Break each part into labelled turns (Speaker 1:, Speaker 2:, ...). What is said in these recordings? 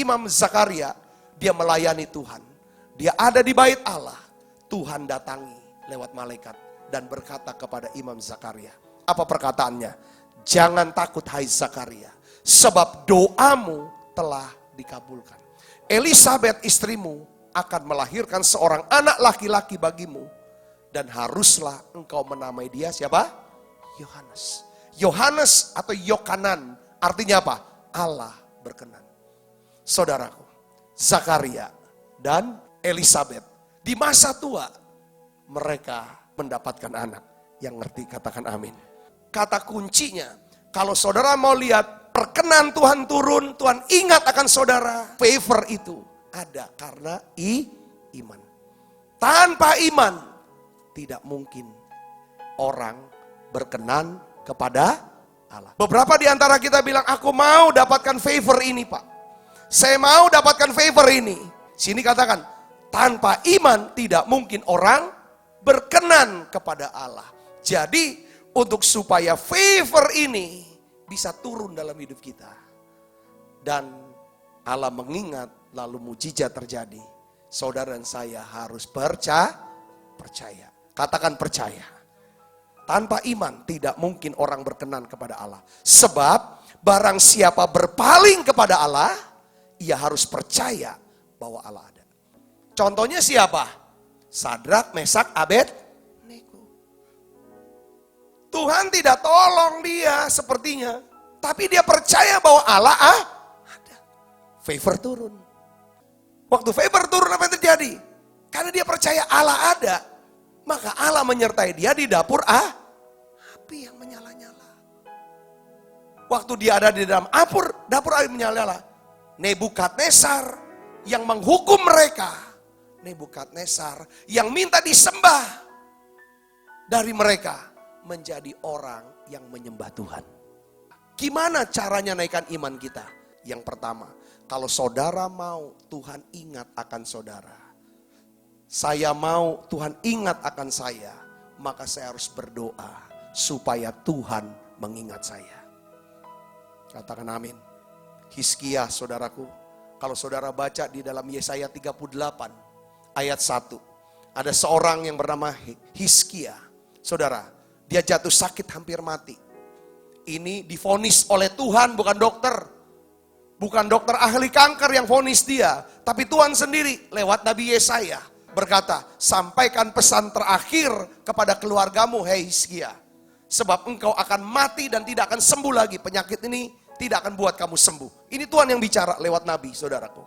Speaker 1: Imam Zakaria, dia melayani Tuhan. Dia ada di bait Allah. Tuhan datangi lewat malaikat dan berkata kepada Imam Zakaria. Apa perkataannya? Jangan takut hai Zakaria, sebab doamu telah dikabulkan. Elisabet istrimu akan melahirkan seorang anak laki-laki bagimu. Dan haruslah engkau menamai dia siapa? Yohanes. Yohanes atau Yokanan artinya apa? Allah berkenan. Saudaraku, Zakaria dan Elisabet di masa tua mereka mendapatkan anak. Yang ngerti katakan amin. Kata kuncinya, kalau saudara mau lihat perkenan Tuhan turun, Tuhan ingat akan saudara. Favor itu ada karena iman. Tanpa iman tidak mungkin orang berkenan kepada Allah. Beberapa di antara kita bilang, aku mau dapatkan favor ini Pak. Saya mau dapatkan favor ini. Sini katakan, tanpa iman tidak mungkin orang berkenan kepada Allah. Jadi untuk supaya favor ini bisa turun dalam hidup kita. Dan Allah mengingat lalu mujizat terjadi. Saudara dan saya harus percaya. Katakan percaya. Tanpa iman tidak mungkin orang berkenan kepada Allah. Sebab barang siapa berpaling kepada Allah, ia harus percaya bahwa Allah ada. Contohnya siapa? Sadrak, Mesak, Abednego. Tuhan tidak tolong dia sepertinya. Tapi dia percaya bahwa Allah ada. Favor turun. Waktu favor turun apa yang terjadi? Karena dia percaya Allah ada. Maka Allah menyertai dia di dapur api yang menyala-nyala. Waktu dia ada di dalam dapur api menyala-nyala. Nebukadnezar yang menghukum mereka. Nebukadnezar yang minta disembah dari mereka. Menjadi orang yang menyembah Tuhan. Gimana caranya naikkan iman kita? Yang pertama, kalau saudara mau Tuhan ingat akan saudara. Saya mau Tuhan ingat akan saya, maka saya harus berdoa supaya Tuhan mengingat saya. Katakan amin. Hizkia saudaraku, kalau saudara baca di dalam Yesaya 38 ayat 1, ada seorang yang bernama Hizkia. Saudara, dia jatuh sakit hampir mati. Ini divonis oleh Tuhan, bukan dokter. Bukan dokter ahli kanker yang vonis dia, tapi Tuhan sendiri lewat Nabi Yesaya berkata, sampaikan pesan terakhir kepada keluargamu, hei Hizkia. Sebab engkau akan mati dan tidak akan sembuh lagi. Penyakit ini tidak akan buat kamu sembuh. Ini Tuhan yang bicara lewat Nabi, saudaraku.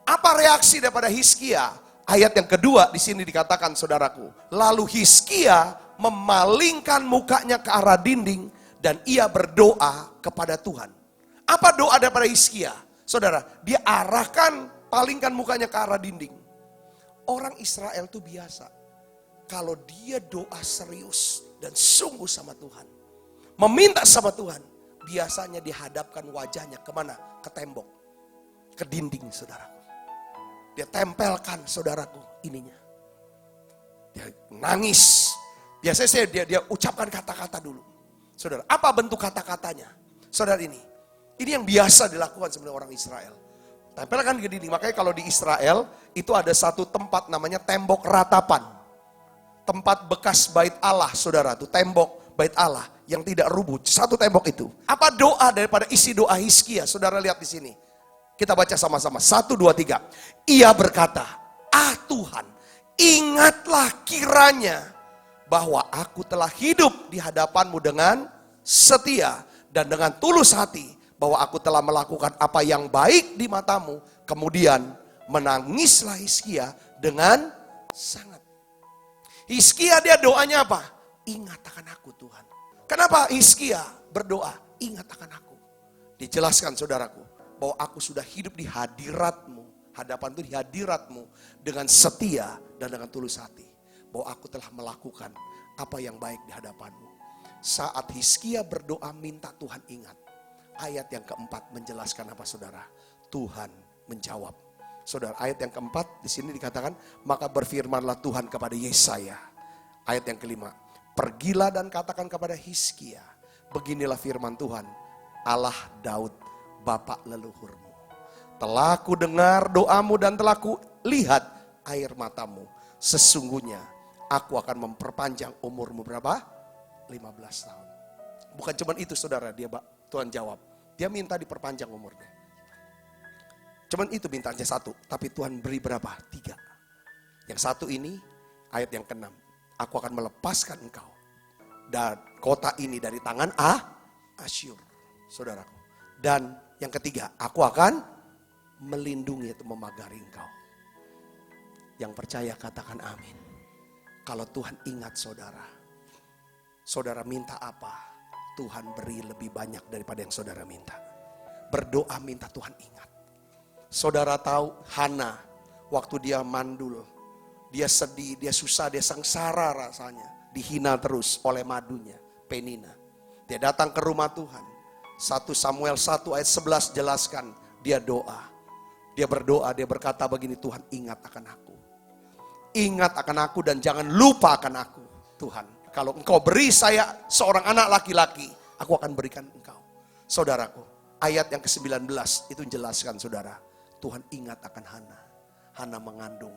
Speaker 1: Apa reaksi daripada Hizkia? Ayat yang kedua di sini dikatakan, saudaraku. Lalu Hizkia memalingkan mukanya ke arah dinding dan ia berdoa kepada Tuhan. Apa doa daripada Hizkia? Saudara, dia palingkan mukanya ke arah dinding. Orang Israel itu biasa. Kalau dia doa serius dan sungguh sama Tuhan, meminta sama Tuhan, biasanya dihadapkan wajahnya kemana? Ke tembok, ke dinding, saudaraku. Dia tempelkan, saudaraku, ininya. Dia nangis. Biasanya dia ucapkan kata-kata dulu. Saudara, apa bentuk kata-katanya? Saudara, ini yang biasa dilakukan sebenarnya orang Israel. Tempelkan ke dinding. Makanya kalau di Israel itu ada satu tempat namanya tembok ratapan. Tempat bekas bait Allah, saudara. Itu tembok bait Allah yang tidak rubuh. Satu tembok itu. Apa doa daripada isi doa Hizkia? Saudara lihat di sini. Kita baca sama-sama. 1, 2, 3. Ia berkata, Tuhan, ingatlah kiranya bahwa aku telah hidup di hadapanmu dengan setia dan dengan tulus hati. Bahwa aku telah melakukan apa yang baik di matamu. Kemudian menangislah Hizkia dengan sangat. Hizkia dia doanya apa? Ingat akan aku Tuhan. Kenapa Hizkia berdoa? Ingat akan aku. Dijelaskan saudaraku. Bahwa aku sudah hidup di hadiratmu. Hadapan itu di hadiratmu. Dengan setia dan dengan tulus hati. Bahwa aku telah melakukan apa yang baik di hadapanmu. Saat Hizkia berdoa minta Tuhan ingat. Ayat yang keempat menjelaskan apa saudara? Tuhan menjawab. Saudara, ayat yang keempat di sini dikatakan, maka berfirmanlah Tuhan kepada Yesaya. Ayat yang kelima, pergilah dan katakan kepada Hizkia, beginilah firman Tuhan, Allah Daud, bapak leluhurmu. Telah ku dengar doamu dan telah ku lihat air matamu. Sesungguhnya aku akan memperpanjang umurmu berapa? 15 tahun. Bukan cuma itu saudara, Tuhan jawab. Dia minta diperpanjang umurnya. Cuman itu mintanya satu, tapi Tuhan beri berapa? 3. Yang satu ini, ayat yang ke-6. Aku akan melepaskan engkau dan kota ini dari tangan Asyur, saudaraku. Dan yang ketiga, aku akan melindungi atau memagari engkau. Yang percaya katakan amin. Kalau Tuhan ingat saudara, saudara minta apa? Tuhan beri lebih banyak daripada yang saudara minta. Berdoa minta Tuhan ingat. Saudara tahu Hana, waktu dia mandul, dia sedih, dia susah, dia sengsara rasanya. Dihina terus oleh madunya, Penina. Dia datang ke rumah Tuhan. 1 Samuel 1 ayat 11 jelaskan, dia doa. Dia berdoa, dia berkata begini, Tuhan ingat akan aku. Ingat akan aku dan jangan lupa akan aku. Tuhan, kalau engkau beri saya seorang anak laki-laki, aku akan berikan engkau. Saudaraku, ayat yang ke-19 itu jelaskan saudara. Tuhan ingat akan Hana. Hana mengandung,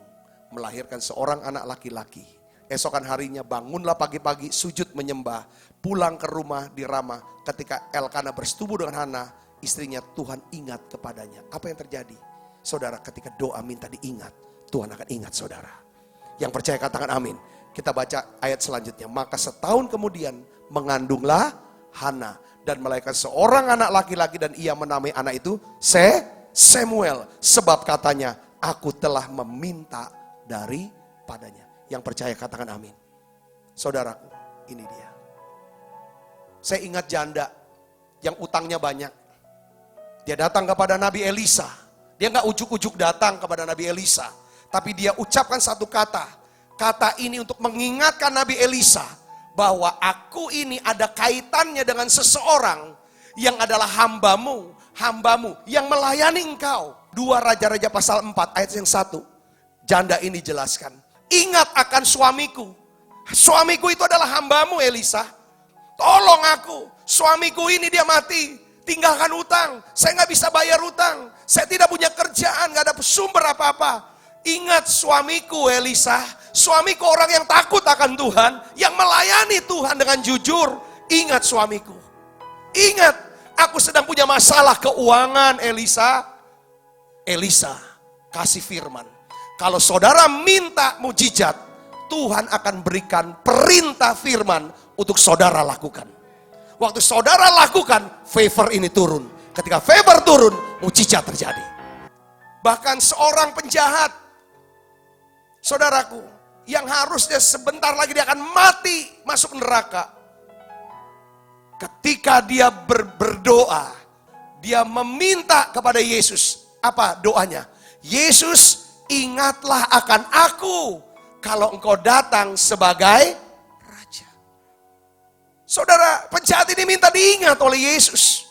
Speaker 1: melahirkan seorang anak laki-laki. Esokan harinya bangunlah pagi-pagi, sujud menyembah, pulang ke rumah di Rama. Ketika Elkana bersetubuh dengan Hana, istrinya, Tuhan ingat kepadanya. Apa yang terjadi? Saudara, ketika doa minta diingat, Tuhan akan ingat saudara. Yang percaya katakan amin. Kita baca ayat selanjutnya. Maka setahun kemudian mengandunglah Hana dan melahirkan seorang anak laki-laki dan ia menamai anak itu Samuel. Sebab katanya, aku telah meminta daripadanya. Yang percaya katakan amin. Saudaraku, ini dia. Saya ingat janda yang utangnya banyak. Dia datang kepada Nabi Elisa. Dia gak ujuk-ujuk datang kepada Nabi Elisa. Tapi dia ucapkan satu kata. Kata ini untuk mengingatkan Nabi Elisa. Bahwa aku ini ada kaitannya dengan seseorang yang adalah hambamu yang melayani engkau. 2 Raja-Raja pasal 4 ayat yang 1. Janda ini jelaskan. Ingat akan suamiku. Suamiku itu adalah hambamu Elisa. Tolong aku. Suamiku ini dia mati. Tinggalkan utang. Saya gak bisa bayar utang. Saya tidak punya kerjaan. Gak ada sumber apa-apa. Ingat suamiku Elisa. Suamiku orang yang takut akan Tuhan. Yang melayani Tuhan dengan jujur. Ingat suamiku. Ingat. Aku sedang punya masalah keuangan Elisa. Elisa kasih firman. Kalau saudara minta mujizat, Tuhan akan berikan perintah firman untuk saudara lakukan. Waktu saudara lakukan, favor ini turun. Ketika favor turun, mujizat terjadi. Bahkan seorang penjahat, saudaraku, yang harusnya sebentar lagi dia akan mati, masuk neraka. Ketika dia berdoa, dia meminta kepada Yesus. Apa doanya? Yesus, ingatlah akan aku kalau engkau datang sebagai raja. Saudara, penjahat ini minta diingat oleh Yesus.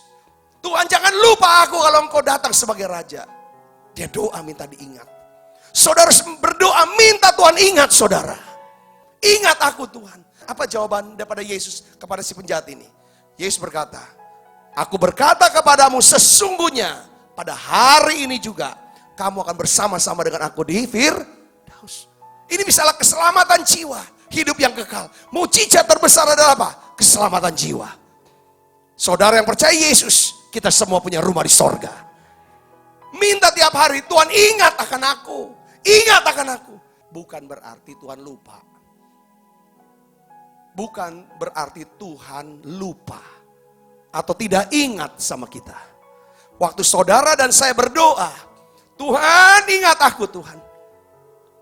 Speaker 1: Tuhan, jangan lupa aku kalau engkau datang sebagai raja. Dia doa minta diingat. Saudara berdoa minta Tuhan ingat saudara. Ingat aku Tuhan. Apa jawaban daripada Yesus kepada si penjahat ini? Yesus berkata, aku berkata kepadamu sesungguhnya pada hari ini juga kamu akan bersama-sama dengan aku di Firdaus. Ini misalnya keselamatan jiwa, hidup yang kekal. Mujizat terbesar adalah apa? Keselamatan jiwa. Saudara yang percaya Yesus, kita semua punya rumah di sorga. Minta tiap hari, Tuhan ingat akan aku. Ingat akan aku. Bukan berarti Tuhan lupa. Bukan berarti Tuhan lupa. Atau tidak ingat sama kita. Waktu saudara dan saya berdoa, Tuhan ingat aku Tuhan.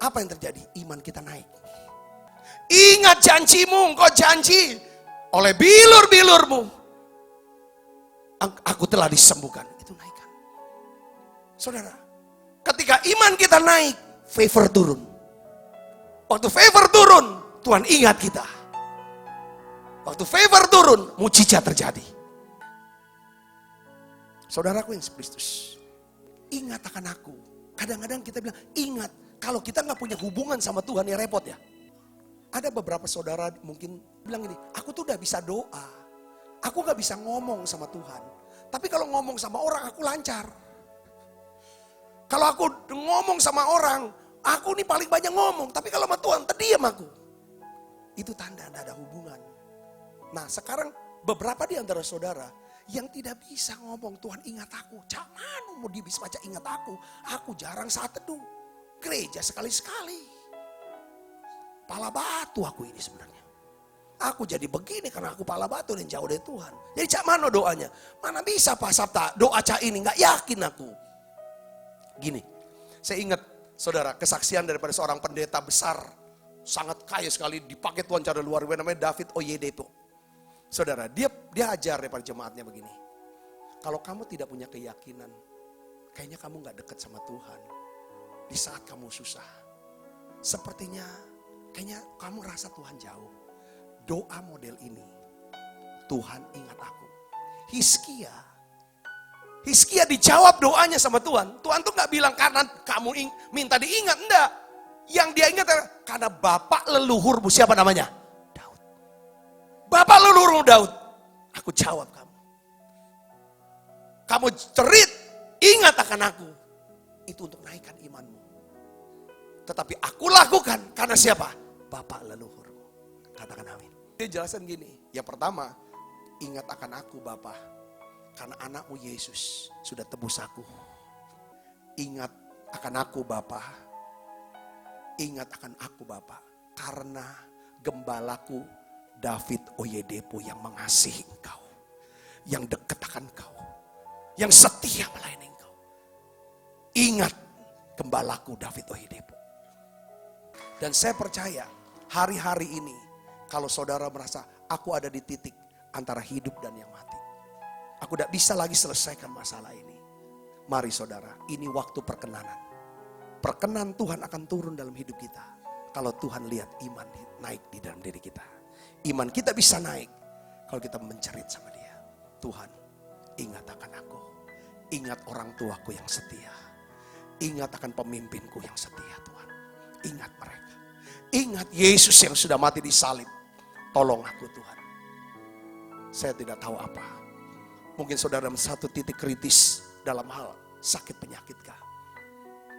Speaker 1: Apa yang terjadi? Iman kita naik. Ingat janjimu, engkau janji oleh bilur-bilurmu. Aku telah disembuhkan. Itu naikkan. Saudara, ketika iman kita naik, favor turun. Waktu favor turun, Tuhan ingat kita. Waktu favor turun, mujizat terjadi. Saudaraku yang Kristus, ingat akan aku. Kadang-kadang kita bilang, ingat. Kalau kita gak punya hubungan sama Tuhan, ya repot ya. Ada beberapa saudara mungkin bilang gini, aku tuh udah bisa doa. Aku gak bisa ngomong sama Tuhan. Tapi kalau ngomong sama orang, aku lancar. Kalau aku ngomong sama orang, aku nih paling banyak ngomong. Tapi kalau sama Tuhan, terdiam aku. Itu tanda Anda ada hubungan. Nah sekarang beberapa di antara saudara yang tidak bisa ngomong, Tuhan ingat aku. Cak mana mau dia bisa baca ingat aku. Aku jarang saat teduh. Gereja sekali-sekali. Pala batu aku ini sebenarnya. Aku jadi begini karena aku pala batu dan jauh dari Tuhan. Jadi cak mana doanya? Mana bisa Pak Sabta doa cak ini, gak yakin aku. Gini, saya ingat saudara kesaksian daripada seorang pendeta besar. Sangat kaya sekali, dipakai Tuhan cara luar biasa, namanya David Oyedepo. Saudara, dia ajar daripada jemaatnya begini. Kalau kamu tidak punya keyakinan, kayaknya kamu gak dekat sama Tuhan. Di saat kamu susah. Sepertinya, kayaknya kamu rasa Tuhan jauh. Doa model ini, Tuhan ingat aku. Hizkia dijawab doanya sama Tuhan. Tuhan tuh gak bilang karena kamu minta diingat, enggak. Yang dia ingat karena bapak leluhurmu, siapa namanya? Daud. Bapak leluhurmu Daud, aku jawab kamu. Kamu cerit, ingat akan aku. Itu untuk naikkan imanmu. Tetapi aku lakukan karena siapa? Bapak leluhurmu. Katakan amin. Dia jelasin gini, yang pertama, ingat akan aku Bapa, karena anakmu Yesus sudah tebus aku. Ingat akan aku Bapa, ingat akan aku Bapa, karena gembalaku David Oyedepo yang mengasihi engkau, yang dekat akan engkau, yang setia melayani engkau. Ingat gembalaku David Oyedepo. Dan saya percaya hari-hari ini, kalau saudara merasa aku ada di titik antara hidup dan yang mati. Aku tidak bisa lagi selesaikan masalah ini. Mari saudara, ini waktu perkenanan. Perkenan Tuhan akan turun dalam hidup kita. Kalau Tuhan lihat iman naik di dalam diri kita. Iman kita bisa naik kalau kita mencerit sama Dia. Tuhan, ingat akan aku. Ingat orang tuaku yang setia. Ingat akan pemimpinku yang setia Tuhan. Ingat mereka. Ingat Yesus yang sudah mati di salib. Tolong aku Tuhan. Saya tidak tahu apa. Mungkin saudara dalam satu titik kritis dalam hal sakit penyakitkah?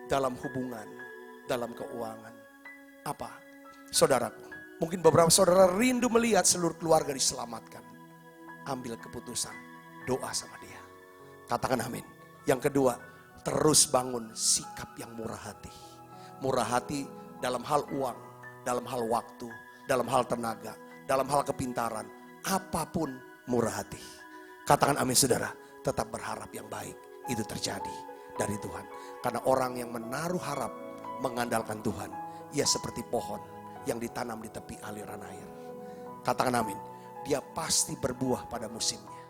Speaker 1: Dalam hubungan, dalam keuangan. Apa? Saudaraku, mungkin beberapa saudara rindu melihat seluruh keluarga diselamatkan. Ambil keputusan, doa sama Dia. Katakan amin. Yang kedua, terus bangun sikap yang murah hati. Murah hati dalam hal uang, dalam hal waktu, dalam hal tenaga, dalam hal kepintaran, apapun murah hati. Katakan amin saudara, tetap berharap yang baik itu terjadi dari Tuhan. Karena orang yang menaruh harap mengandalkan Tuhan, ia seperti pohon yang ditanam di tepi aliran air. Katakan amin, dia pasti berbuah pada musimnya.